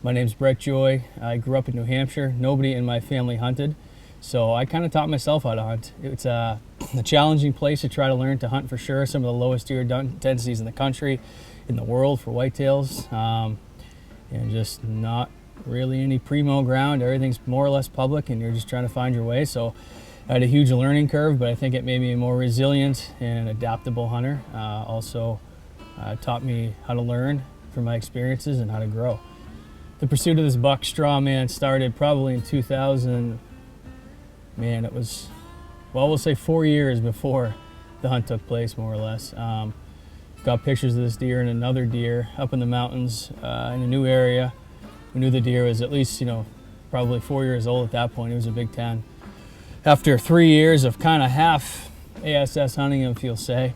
My name's Brett Joy. I grew up in New Hampshire. Nobody in my family hunted, so I kind of taught myself how to hunt. It's a challenging place to try to learn to hunt for sure. Some of the lowest deer densities in the country, in the world for whitetails, and just not really any primo ground. Everything's more or less public, and you're just trying to find your way. So I had a huge learning curve, but I think it made me a more resilient and adaptable hunter. Also taught me how to learn from my experiences and how to grow. The pursuit of this buck Strawman started probably in 2000. Man, it was, well, we'll say 4 years before the hunt took place, more or less. Got pictures of this deer and another deer up in the mountains in a new area. We knew the deer was at least, probably 4 years old at that point. He was a Big 10. After 3 years of kind of half ASS hunting him, if you'll say,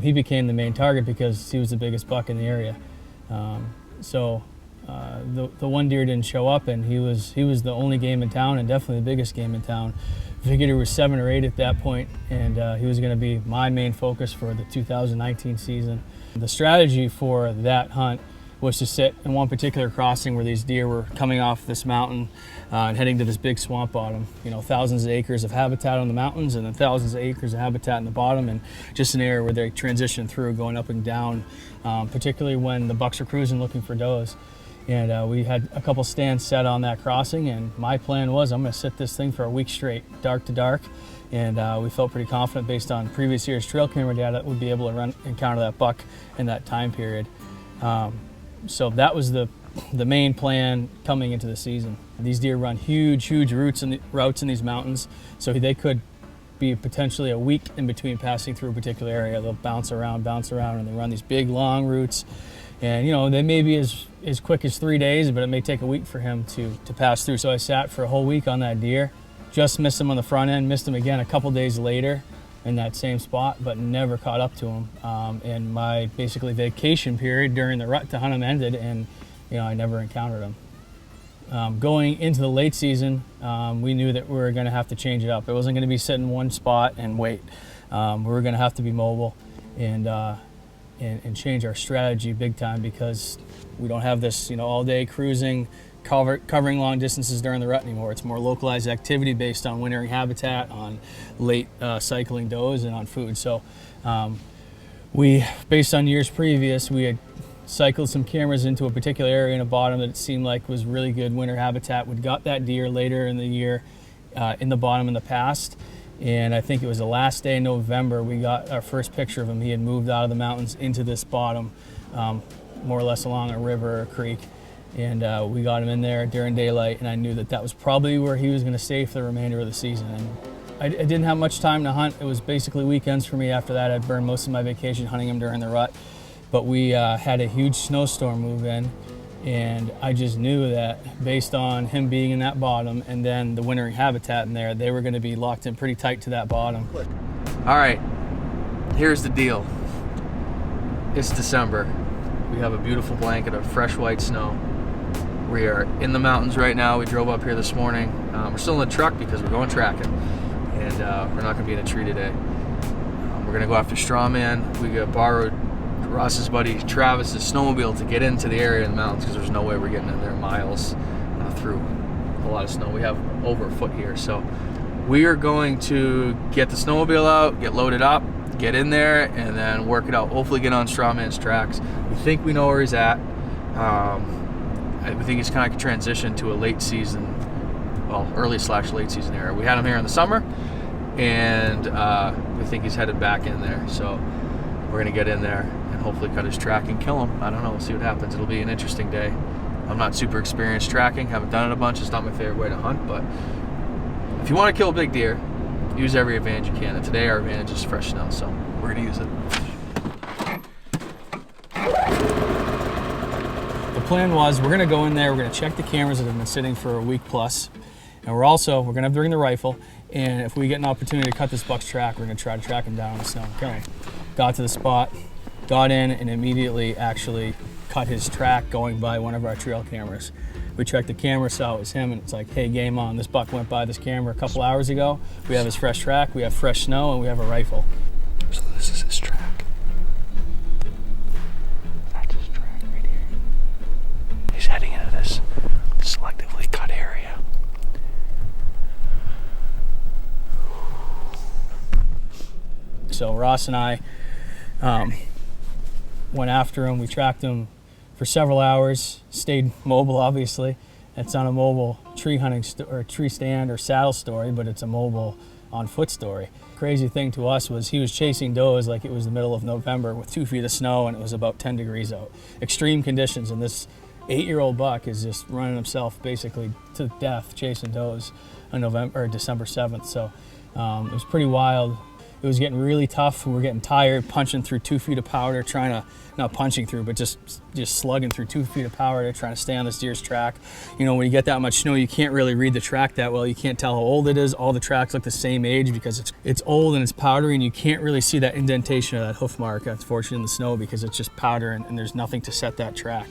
he became the main target because he was the biggest buck in the area. The one deer didn't show up, and he was the only game in town, and definitely the biggest game in town. I figured he was 7 or 8 at that point, and he was going to be my main focus for the 2019 season. The strategy for that hunt was to sit in one particular crossing where these deer were coming off this mountain and heading to this big swamp bottom. Thousands of acres of habitat on the mountains, and then thousands of acres of habitat in the bottom, and just an area where they transition through, going up and down, particularly when the bucks are cruising looking for does. And we had a couple stands set on that crossing, and my plan was I'm going to sit this thing for a week straight, dark to dark. And we felt pretty confident based on previous year's trail camera data that we'd be able to encounter that buck in that time period. So that was the main plan coming into the season. These deer run huge routes in these mountains, so they could be potentially a week in between passing through a particular area. They'll bounce around, and they run these big, long routes. And, they may be as quick as 3 days, but it may take a week for him to pass through. So I sat for a whole week on that deer, just missed him on the front end, missed him again a couple days later in that same spot, but never caught up to him. And my basically vacation period during the rut to hunt him ended, and I never encountered him. Going into the late season, we knew that we were going to have to change it up. It wasn't going to be sit in one spot and wait. We were going to have to be mobile and change our strategy big time, because we don't have this all day cruising, covering long distances during the rut anymore. It's more localized activity based on wintering habitat, on late cycling does, and on food. So we, based on years previous, we had cycled some cameras into a particular area in a bottom that it seemed like was really good winter habitat. We'd got that deer later in the year in the bottom in the past, and I think it was the last day in November we got our first picture of him. He had moved out of the mountains into this bottom, more or less along a river or creek. And we got him in there during daylight, and I knew that was probably where he was going to stay for the remainder of the season. And I didn't have much time to hunt. It was basically weekends for me. After that, I'd burned most of my vacation hunting him during the rut. But we had a huge snowstorm move in, and I just knew that based on him being in that bottom and then the wintering habitat in there, they were going to be locked in pretty tight to that bottom. All right, here's the deal. It's December. We have a beautiful blanket of fresh white snow. We are in the mountains right now. We drove up here this morning. We're still in the truck because we're going tracking, and we're not going to be in a tree today. We're going to go after Strawman. We got borrowed Ross's buddy Travis's snowmobile to get into the area in the mountains, because there's no way we're getting in there miles through a lot of snow. We have over a foot here, so we are going to get the snowmobile out, get loaded up, get in there, and then work it out. Hopefully get on Strawman's tracks. We think we know where he's at. We think he's kind of transitioned to a late season, well, early/late season area. We had him here in the summer, and we think he's headed back in there. So we're gonna get in there and hopefully cut his track and kill him. I don't know, we'll see what happens. It'll be an interesting day. I'm not super experienced tracking, haven't done it a bunch. It's not my favorite way to hunt, but if you want to kill a big deer, use every advantage you can. And today our advantage is fresh snow, so we're gonna use it. The plan was we're going to go in there, we're going to check the cameras that have been sitting for a week plus, and we're going to have to bring the rifle, and if we get an opportunity to cut this buck's track, we're going to try to track him down in the snow and kill him. Got to the spot, got in, and immediately actually cut his track going by one of our trail cameras. We checked the camera, saw it was him, and it's like, hey, game on. This buck went by this camera a couple hours ago. We have his fresh track, we have fresh snow, and we have a rifle. So this is his track. That's his track right here. He's heading into this Ross and I went after him. We tracked him for several hours, stayed mobile, obviously. It's not a mobile tree hunting or tree stand or saddle story, but it's a mobile on foot story. Crazy thing to us was he was chasing does like it was the middle of November with 2 feet of snow and it was about 10 degrees out. Extreme conditions, and this 8-year-old buck is just running himself basically to death chasing does on December 7th. So it was pretty wild. It was getting really tough. We were getting tired, punching through 2 feet of powder, trying to, not punching through, but just slugging through 2 feet of powder, trying to stay on this deer's track. You know, when you get that much snow, you can't really read the track that well. You can't tell how old it is. All the tracks look the same age because it's old and it's powdery, and you can't really see that indentation of that hoof mark, unfortunately, in the snow because it's just powder and there's nothing to set that track.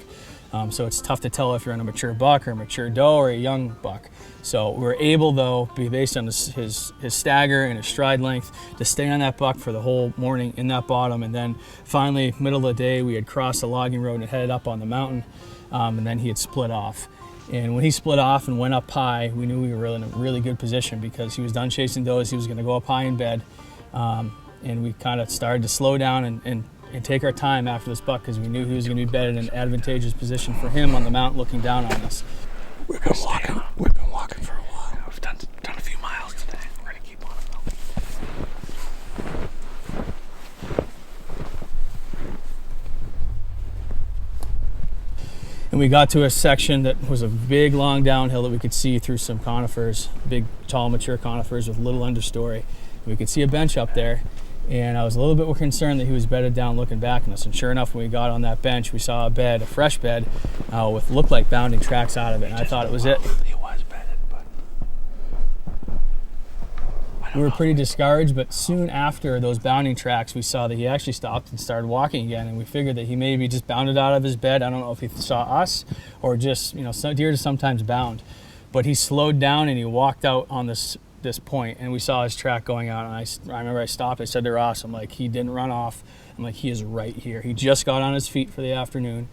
So it's tough to tell if you're on a mature buck or a mature doe or a young buck. So we were able, though, based on his stagger and his stride length, to stay on that buck for the whole morning in that bottom. And then finally, middle of the day, we had crossed the logging road and headed up on the mountain. And then he had split off. And when he split off and went up high, we knew we were in a really good position because he was done chasing does. He was going to go up high in bed. And we kind of started to slow down and take our time after this buck because we knew he was going to be bedded in an advantageous position for him on the mountain looking down on us. We've been walking for a while. We've done a few miles today. We're going to keep on it though. And we got to a section that was a big long downhill that we could see through some conifers, big tall mature conifers with little understory. And we could see a bench up there. And I was a little bit concerned that he was bedded down looking back on us. And sure enough, when we got on that bench, we saw a fresh bed with looked like bounding tracks out of it. And I thought it was it. He was bedded, but We were pretty discouraged, but soon after those bounding tracks, we saw that he actually stopped and started walking again. And we figured that he maybe just bounded out of his bed. I don't know if he saw us or just, you know, deer sometimes bound. But he slowed down and he walked out on this point, and we saw his track going out, and I remember I stopped. I said to Ross, I'm like, he didn't run off. I'm like, he is right here. He just got on his feet for the afternoon.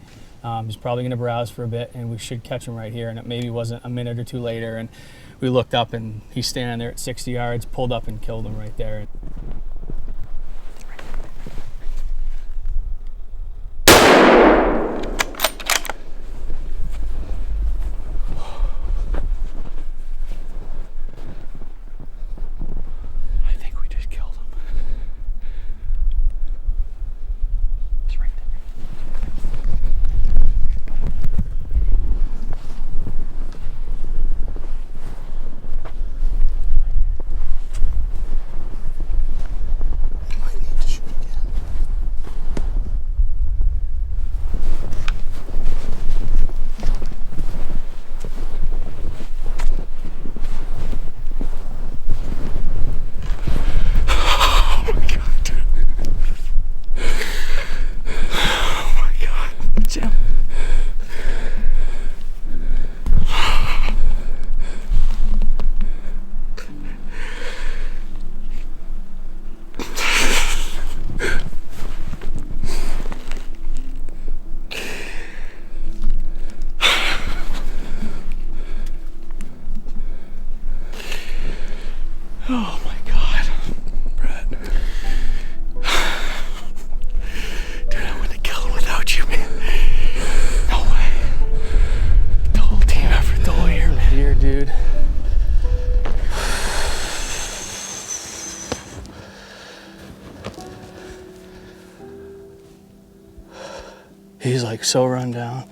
He's probably going to browse for a bit, and we should catch him right here. And it maybe wasn't a minute or two later, and we looked up, and he's standing there at 60 yards, pulled up and killed him right there. Oh my God, Brett. Dude, I wouldn't have killed him without you, man. No way. The whole team effort, the whole year, man. Here, dude. He's like so run down.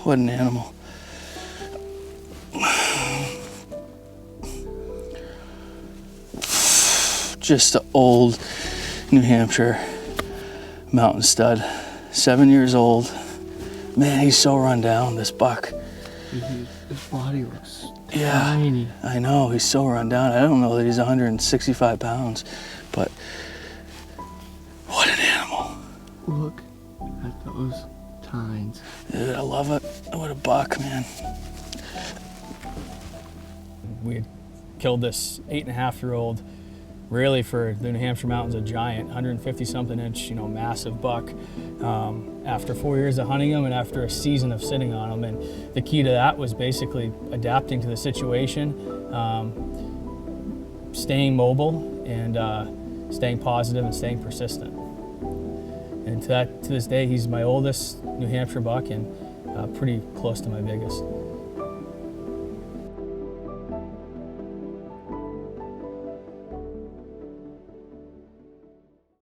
What an animal. Just an old New Hampshire mountain stud. 7 years old. Man, he's so run down, this buck. His body looks Yeah, tiny. I know, he's so run down. I don't know that he's 165 pounds, but what an animal. Look at those tines. Dude, I love it. What a buck, man. We had killed this 8.5-year-old really for the New Hampshire Mountains, a giant, 150-something inch, massive buck. After 4 years of hunting him and after a season of sitting on him, and the key to that was basically adapting to the situation, staying mobile, and staying positive and staying persistent. And to this day, he's my oldest New Hampshire buck and pretty close to my biggest.